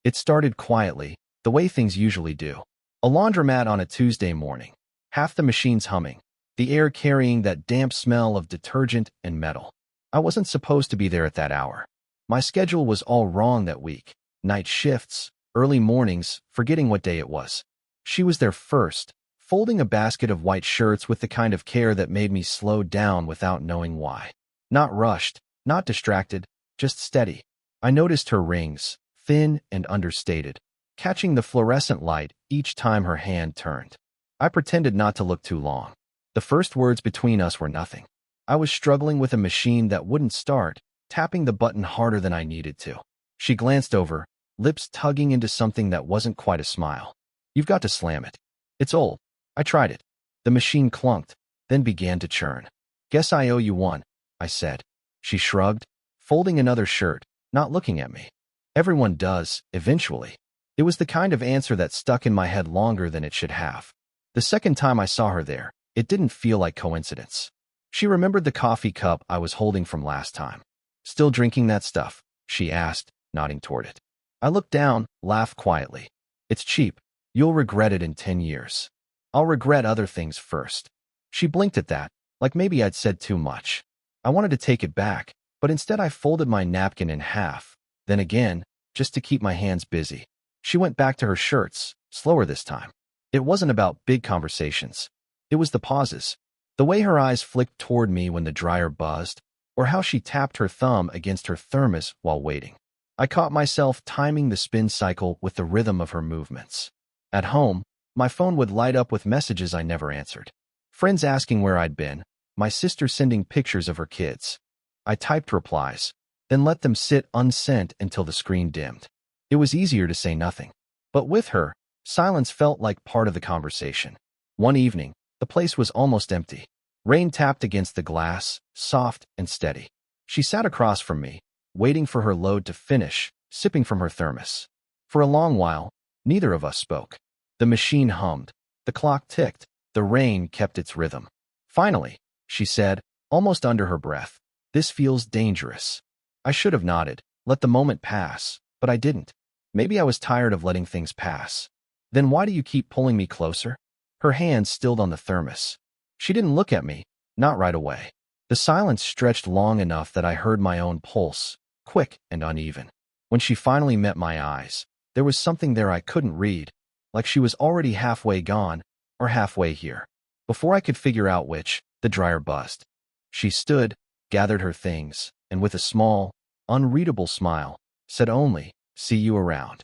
It started quietly, the way things usually do. A laundromat on a Tuesday morning. Half the machines humming, the air carrying that damp smell of detergent and metal. I wasn't supposed to be there at that hour. My schedule was all wrong that week. Night shifts, early mornings, forgetting what day it was. She was there first, folding a basket of white shirts with the kind of care that made me slow down without knowing why. Not rushed, not distracted, just steady. I noticed her rings, thin and understated, catching the fluorescent light each time her hand turned. I pretended not to look too long. The first words between us were nothing. I was struggling with a machine that wouldn't start, tapping the button harder than I needed to. She glanced over, lips tugging into something that wasn't quite a smile. You've got to slam it. It's old. I tried it. The machine clunked, then began to churn. Guess I owe you one, I said. She shrugged, folding another shirt, not looking at me. Everyone does, eventually. It was the kind of answer that stuck in my head longer than it should have. The second time I saw her there, it didn't feel like coincidence. She remembered the coffee cup I was holding from last time. Still drinking that stuff? She asked, nodding toward it. I looked down, laughed quietly. It's cheap. You'll regret it in 10 years. I'll regret other things first. She blinked at that, like maybe I'd said too much. I wanted to take it back, but instead I folded my napkin in half, then again, just to keep my hands busy. She went back to her shirts, slower this time. It wasn't about big conversations. It was the pauses. The way her eyes flicked toward me when the dryer buzzed, or how she tapped her thumb against her thermos while waiting. I caught myself timing the spin cycle with the rhythm of her movements. At home, my phone would light up with messages I never answered. Friends asking where I'd been, my sister sending pictures of her kids. I typed replies, then let them sit unsent until the screen dimmed. It was easier to say nothing. But with her, silence felt like part of the conversation. One evening, the place was almost empty. Rain tapped against the glass, soft and steady. She sat across from me, waiting for her load to finish, sipping from her thermos. For a long while, neither of us spoke. The machine hummed, the clock ticked, the rain kept its rhythm. Finally, she said, almost under her breath, "This feels dangerous." I should have nodded, let the moment pass, but I didn't. Maybe I was tired of letting things pass. Then why do you keep pulling me closer? Her hand stilled on the thermos. She didn't look at me, not right away. The silence stretched long enough that I heard my own pulse, quick and uneven. When she finally met my eyes, there was something there I couldn't read, like she was already halfway gone or halfway here. Before I could figure out which, the dryer buzzed. She stood, gathered her things, and with a small, unreadable smile, said only, "See you around."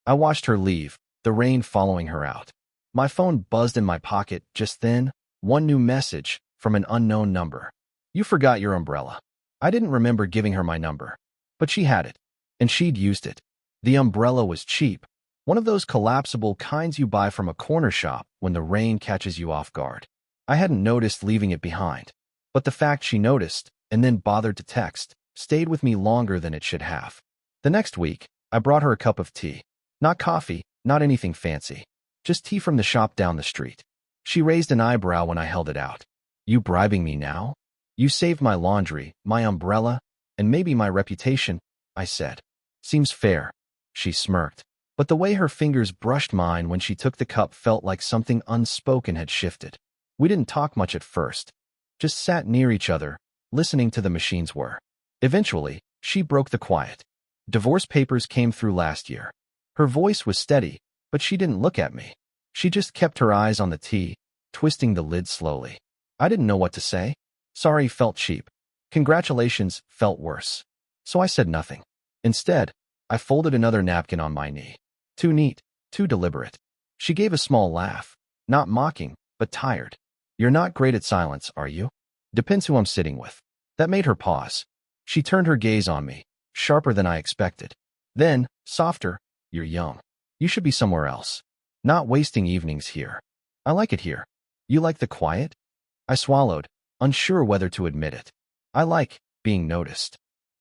I watched her leave, the rain following her out. My phone buzzed in my pocket just then, one new message from an unknown number. "You forgot your umbrella." I didn't remember giving her my number, but she had it, and she'd used it. The umbrella was cheap, one of those collapsible kinds you buy from a corner shop when the rain catches you off guard. I hadn't noticed leaving it behind, but the fact she noticed and then bothered to text stayed with me longer than it should have. The next week, I brought her a cup of tea. Not coffee, not anything fancy. Just tea from the shop down the street. She raised an eyebrow when I held it out. "You bribing me now? You saved my laundry, my umbrella, and maybe my reputation," I said. "Seems fair." She smirked, but the way her fingers brushed mine when she took the cup felt like something unspoken had shifted. We didn't talk much at first, just sat near each other, listening to the machine's whir. Eventually, she broke the quiet. "Divorce papers came through last year." Her voice was steady, but she didn't look at me. She just kept her eyes on the tea, twisting the lid slowly. I didn't know what to say. Sorry felt cheap. Congratulations felt worse. So I said nothing. Instead, I folded another napkin on my knee. Too neat, too deliberate. She gave a small laugh, not mocking, but tired. "You're not great at silence, are you?" "Depends who I'm sitting with." That made her pause. She turned her gaze on me, sharper than I expected. Then, softer, "You're young. You should be somewhere else. Not wasting evenings here." "I like it here." "You like the quiet?" I swallowed, unsure whether to admit it. "I like being noticed."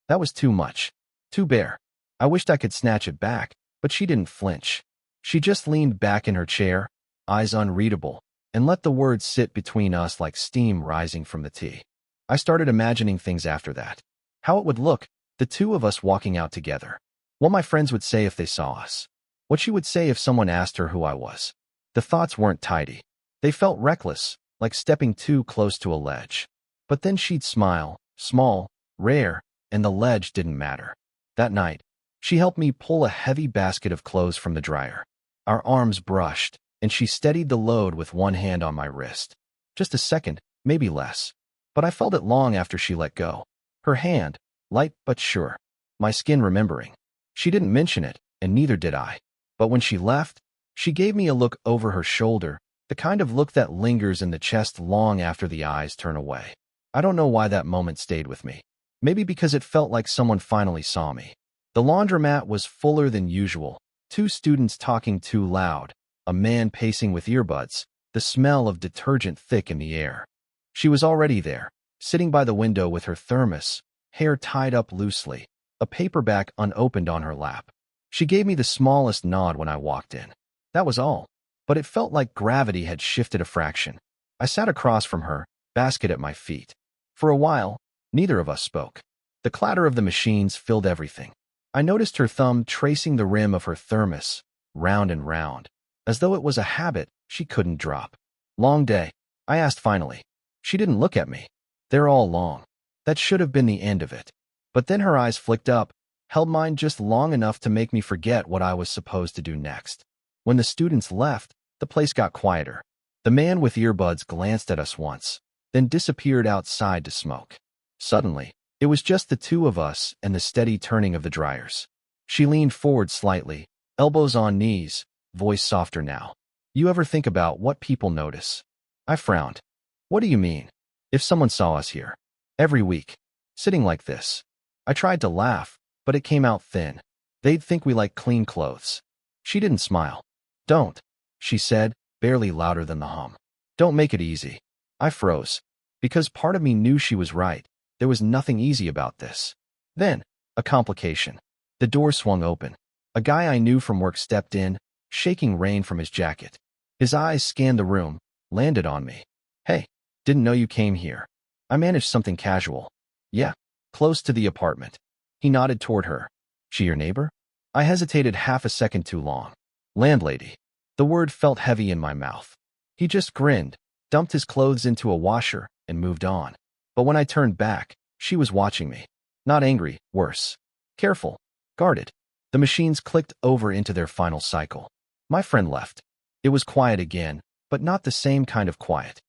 That was too much. Too bare. I wished I could snatch it back, but she didn't flinch. She just leaned back in her chair, eyes unreadable, and let the words sit between us like steam rising from the tea. I started imagining things after that. How it would look, the two of us walking out together. What my friends would say if they saw us. What she would say if someone asked her who I was. The thoughts weren't tidy. They felt reckless, like stepping too close to a ledge. But then she'd smile, small, rare, and the ledge didn't matter. That night, she helped me pull a heavy basket of clothes from the dryer. Our arms brushed, and she steadied the load with one hand on my wrist. Just a second, maybe less. But I felt it long after she let go. Her hand, light but sure. My skin remembering. She didn't mention it, and neither did I. But when she left, she gave me a look over her shoulder, the kind of look that lingers in the chest long after the eyes turn away. I don't know why that moment stayed with me. Maybe because it felt like someone finally saw me. The laundromat was fuller than usual. 2 students talking too loud, a man pacing with earbuds, the smell of detergent thick in the air. She was already there, sitting by the window with her thermos, hair tied up loosely, a paperback unopened on her lap. She gave me the smallest nod when I walked in. That was all. But it felt like gravity had shifted a fraction. I sat across from her, basket at my feet. For a while, neither of us spoke. The clatter of the machines filled everything. I noticed her thumb tracing the rim of her thermos, round and round, as though it was a habit she couldn't drop. Long day, I asked finally. She didn't look at me. They're all long. That should have been the end of it. But then her eyes flicked up, held mine just long enough to make me forget what I was supposed to do next. When the students left, the place got quieter. The man with earbuds glanced at us once, then disappeared outside to smoke. Suddenly, it was just the 2 of us and the steady turning of the dryers. She leaned forward slightly, elbows on knees, voice softer now. You ever think about what people notice? I frowned. What do you mean? If someone saw us here, every week, sitting like this. I tried to laugh, but it came out thin. They'd think we like clean clothes. She didn't smile. Don't, she said, barely louder than the hum. Don't make it easy. I froze. Because part of me knew she was right. There was nothing easy about this. Then, a complication. The door swung open. A guy I knew from work stepped in, shaking rain from his jacket. His eyes scanned the room, landed on me. Hey, didn't know you came here. I managed something casual. Yeah, close to the apartment. He nodded toward her. She your neighbor? I hesitated half a second too long. Landlady. The word felt heavy in my mouth. He just grinned, dumped his clothes into a washer, and moved on. But when I turned back, she was watching me. Not angry, worse. Careful. Guarded. The machines clicked over into their final cycle. My friend left. It was quiet again, but not the same kind of quiet.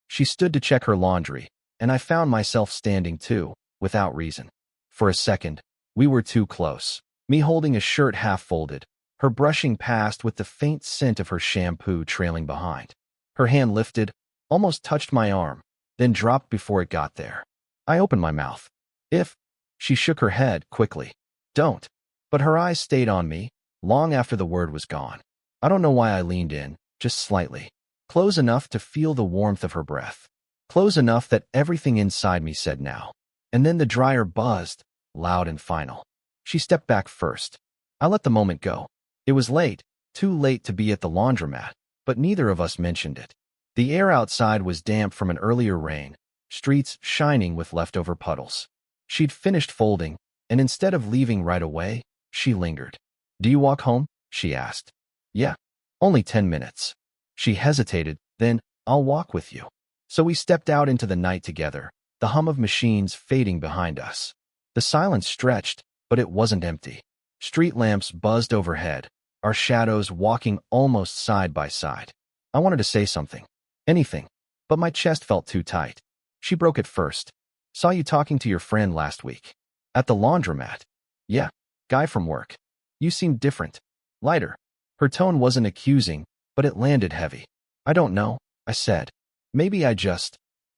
She stood to check her laundry, and I found myself standing too, without reason. For a second, we were too close. Me holding a shirt half folded, her brushing past with the faint scent of her shampoo trailing behind. Her hand lifted, almost touched my arm, then dropped before it got there. I opened my mouth. If. She shook her head quickly. Don't. But her eyes stayed on me, long after the word was gone. I don't know why I leaned in, just slightly. Close enough to feel the warmth of her breath. Close enough that everything inside me said now. And then the dryer buzzed, loud and final. She stepped back first. I let the moment go. It was late, too late to be at the laundromat, but neither of us mentioned it. The air outside was damp from an earlier rain, streets shining with leftover puddles. She'd finished folding, and instead of leaving right away, she lingered. Do you walk home? She asked. Yeah. Only 10 minutes. She hesitated, then, I'll walk with you. So we stepped out into the night together, the hum of machines fading behind us. The silence stretched, but it wasn't empty. Street lamps buzzed overhead, our shadows walking almost side by side. I wanted to say something. Anything. But my chest felt too tight. She broke it first. Saw you talking to your friend last week. At the laundromat. Yeah. Guy from work. You seemed different. Lighter. Her tone wasn't accusing, but it landed heavy. I don't know, I said. Maybe I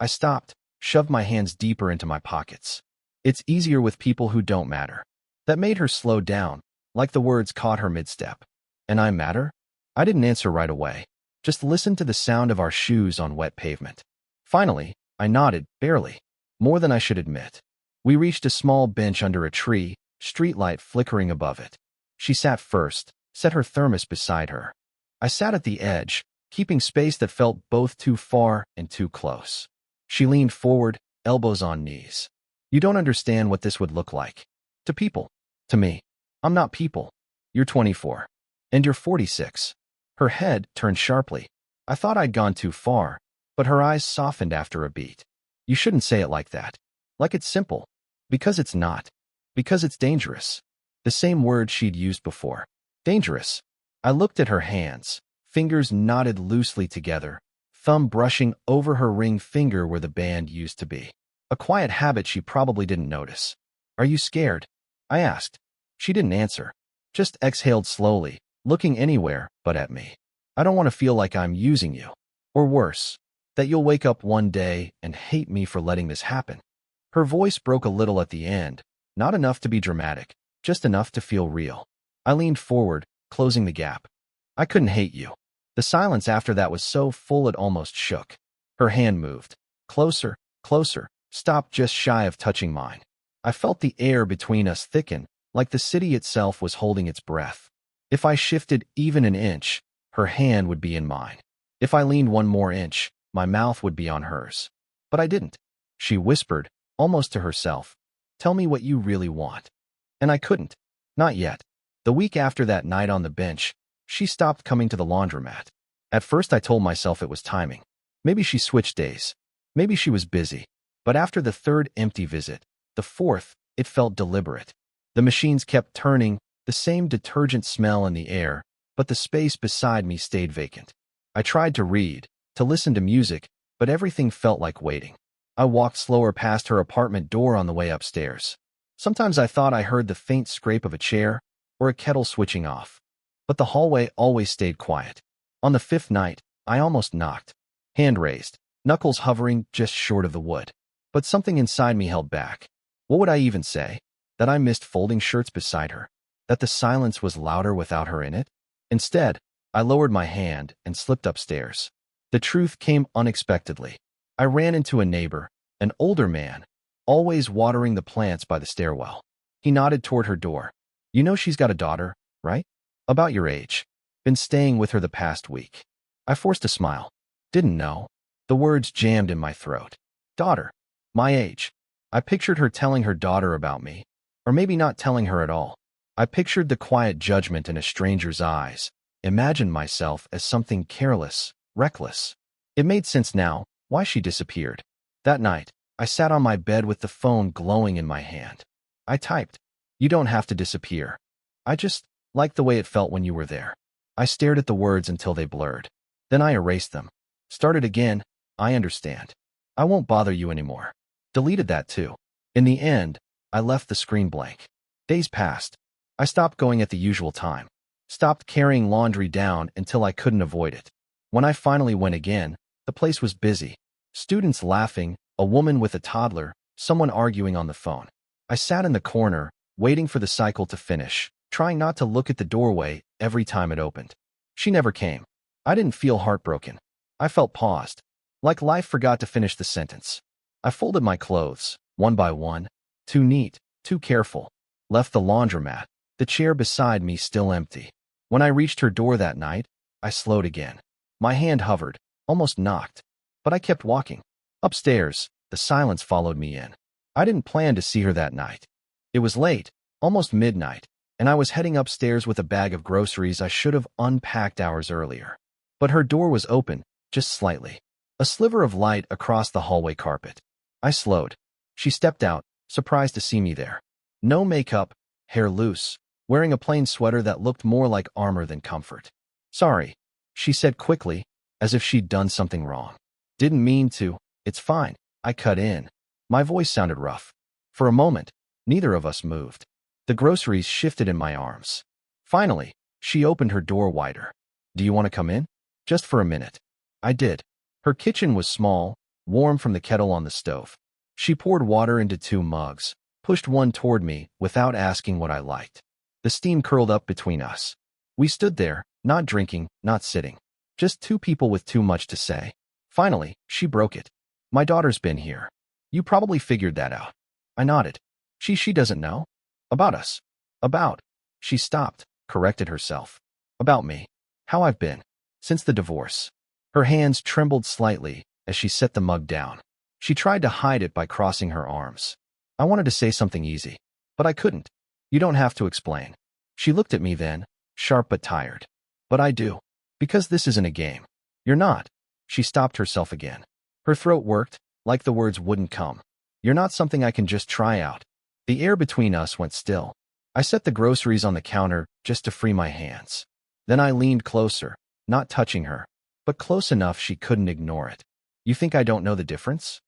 stopped, shoved my hands deeper into my pockets. It's easier with people who don't matter. That made her slow down, like the words caught her mid-step. And I matter? I didn't answer right away. Just listened to the sound of our shoes on wet pavement. Finally, I nodded, barely. More than I should admit. We reached a small bench under a tree, streetlight flickering above it. She sat first, set her thermos beside her. I sat at the edge, keeping space that felt both too far and too close. She leaned forward, elbows on knees. You don't understand what this would look like. To people. To me. I'm not people. You're 24. And you're 46. Her head turned sharply. I thought I'd gone too far, but her eyes softened after a beat. You shouldn't say it like that. Like it's simple. Because it's not. Because it's dangerous. The same word she'd used before. Dangerous. I looked at her hands, fingers knotted loosely together, thumb brushing over her ring finger where the band used to be. A quiet habit she probably didn't notice. Are you scared? I asked. She didn't answer. Just exhaled slowly, looking anywhere but at me. I don't want to feel like I'm using you. Or worse, that you'll wake up one day and hate me for letting this happen. Her voice broke a little at the end, not enough to be dramatic, just enough to feel real. I leaned forward, closing the gap. I couldn't hate you. The silence after that was so full it almost shook. Her hand moved. Closer, closer, stopped just shy of touching mine. I felt the air between us thicken, like the city itself was holding its breath. If I shifted even an inch, her hand would be in mine. If I leaned one more inch, my mouth would be on hers. But I didn't. She whispered, almost to herself, "Tell me what you really want." And I couldn't. Not yet. The week after that night on the bench, she stopped coming to the laundromat. At first I told myself it was timing. Maybe she switched days. Maybe she was busy. But after the third empty visit, the fourth, it felt deliberate. The machines kept turning, the same detergent smell in the air, but the space beside me stayed vacant. I tried to read, to listen to music, but everything felt like waiting. I walked slower past her apartment door on the way upstairs. Sometimes I thought I heard the faint scrape of a chair or a kettle switching off. But the hallway always stayed quiet. On the fifth night, I almost knocked. Hand raised, knuckles hovering just short of the wood. But something inside me held back. What would I even say? That I missed folding shirts beside her? That the silence was louder without her in it? Instead, I lowered my hand and slipped upstairs. The truth came unexpectedly. I ran into a neighbor, an older man, always watering the plants by the stairwell. He nodded toward her door. You know she's got a daughter, right? About your age. Been staying with her the past week. I forced a smile. Didn't know. The words jammed in my throat. Daughter. My age. I pictured her telling her daughter about me. Or maybe not telling her at all. I pictured the quiet judgment in a stranger's eyes. Imagined myself as something careless, reckless. It made sense now, why she disappeared. That night, I sat on my bed with the phone glowing in my hand. I typed, "You don't have to disappear. I just like the way it felt when you were there." I stared at the words until they blurred. Then I erased them. Started again, "I understand. I won't bother you anymore." Deleted that too. In the end, I left the screen blank. Days passed. I stopped going at the usual time. Stopped carrying laundry down until I couldn't avoid it. When I finally went again, the place was busy. Students laughing, a woman with a toddler, someone arguing on the phone. I sat in the corner, waiting for the cycle to finish, trying not to look at the doorway every time it opened. She never came. I didn't feel heartbroken. I felt paused, like life forgot to finish the sentence. I folded my clothes, one by one, too neat, too careful, left the laundromat, the chair beside me still empty. When I reached her door that night, I slowed again. My hand hovered, almost knocked, but I kept walking. Upstairs, the silence followed me in. I didn't plan to see her that night. It was late, almost midnight, and I was heading upstairs with a bag of groceries I should have unpacked hours earlier. But her door was open, just slightly. A sliver of light across the hallway carpet. I slowed. She stepped out, surprised to see me there. No makeup, hair loose, wearing a plain sweater that looked more like armor than comfort. "Sorry," she said quickly, as if she'd done something wrong. "Didn't mean to. It's fine." I cut in. My voice sounded rough. For a moment, neither of us moved. The groceries shifted in my arms. Finally, she opened her door wider. "Do you want to come in? Just for a minute." I did. Her kitchen was small, warm from the kettle on the stove. She poured water into 2 mugs, pushed one toward me without asking what I liked. The steam curled up between us. We stood there, not drinking, not sitting. Just 2 people with too much to say. Finally, she broke it. "My daughter's been here. You probably figured that out." I nodded. She doesn't know? About us. About." She stopped, corrected herself. "About me. How I've been. Since the divorce." Her hands trembled slightly as she set the mug down. She tried to hide it by crossing her arms. I wanted to say something easy, but I couldn't. "You don't have to explain. She looked at me then, sharp but tired. But I do. Because this isn't a game. You're not. She stopped herself again. Her throat worked, like the words wouldn't come. You're not something I can just try out. The air between us went still. I set the groceries on the counter just to free my hands. Then I leaned closer, not touching her, but close enough she couldn't ignore it. You think I don't know the difference?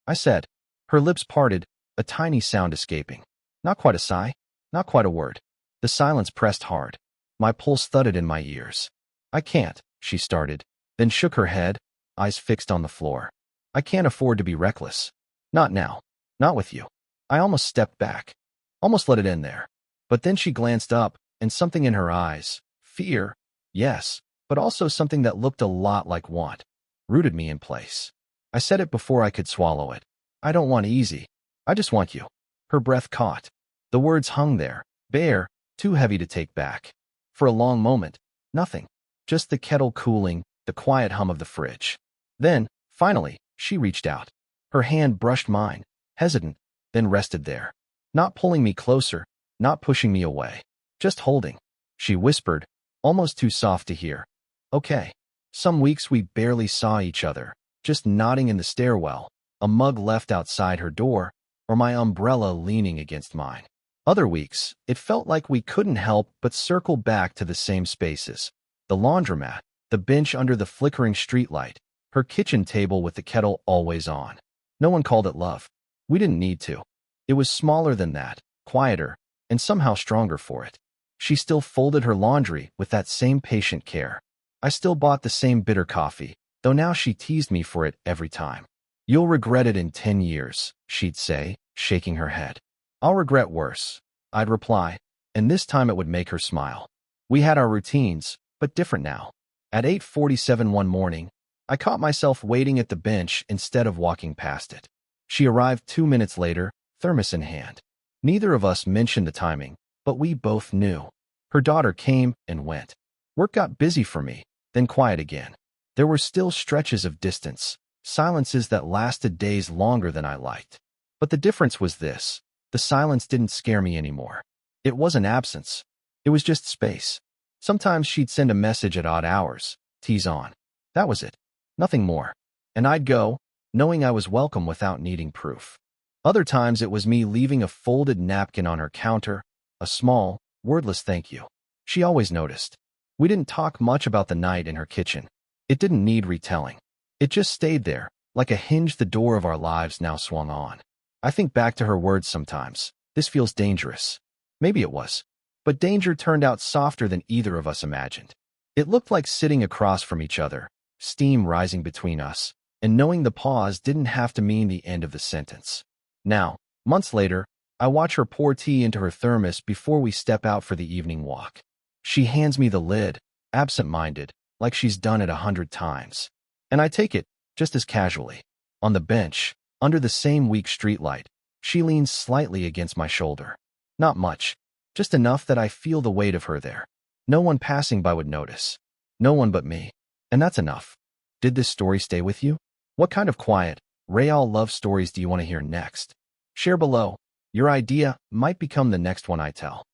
I said. Her lips parted, a tiny sound escaping. Not quite a sigh, not quite a word. The silence pressed hard. My pulse thudded in my ears. I can't, she started, then shook her head, eyes fixed on the floor. I can't afford to be reckless. Not now. Not with you. I almost stepped back. Almost let it end there. But then she glanced up, and something in her eyes, fear, yes, but also something that looked a lot like want, rooted me in place. I said it before I could swallow it. I don't want easy. I just want you. Her breath caught. The words hung there, bare, too heavy to take back. For a long moment, nothing. Just the kettle cooling, the quiet hum of the fridge. Then, finally, she reached out. Her hand brushed mine, hesitant, then rested there. Not pulling me closer, not pushing me away. Just holding. She whispered, almost too soft to hear. Okay. Some weeks we barely saw each other, just nodding in the stairwell, a mug left outside her door, or my umbrella leaning against mine. Other weeks, it felt like we couldn't help but circle back to the same spaces. The laundromat, the bench under the flickering streetlight, her kitchen table with the kettle always on. No one called it love. We didn't need to. It was smaller than that, quieter, and somehow stronger for it. She still folded her laundry with that same patient care. I still bought the same bitter coffee, though now she teased me for it every time. You'll regret it in 10 years, she'd say, shaking her head. I'll regret worse, I'd reply, and this time it would make her smile. We had our routines, but different now. At 8:47 one morning, I caught myself waiting at the bench instead of walking past it. She arrived 2 minutes later, thermos in hand. Neither of us mentioned the timing, but we both knew. Her daughter came and went. Work got busy for me, then quiet again. There were still stretches of distance, silences that lasted days longer than I liked. But the difference was this. The silence didn't scare me anymore. It wasn't absence. It was just space. Sometimes she'd send a message at odd hours, tease on. That was it. Nothing more. And I'd go, knowing I was welcome without needing proof. Other times it was me leaving a folded napkin on her counter, a small, wordless thank you. She always noticed. We didn't talk much about the night in her kitchen. It didn't need retelling. It just stayed there, like a hinge the door of our lives now swung on. I think back to her words sometimes. This feels dangerous. Maybe it was. But danger turned out softer than either of us imagined. It looked like sitting across from each other, steam rising between us, and knowing the pause didn't have to mean the end of the sentence. Now, months later, I watch her pour tea into her thermos before we step out for the evening walk. She hands me the lid, absent-minded, like she's done it 100 times. And I take it, just as casually. On the bench, under the same weak streetlight, she leans slightly against my shoulder. Not much, just enough that I feel the weight of her there. No one passing by would notice. No one but me. And that's enough. Did this story stay with you? What kind of quiet, real love stories do you want to hear next? Share below. Your idea might become the next one I tell.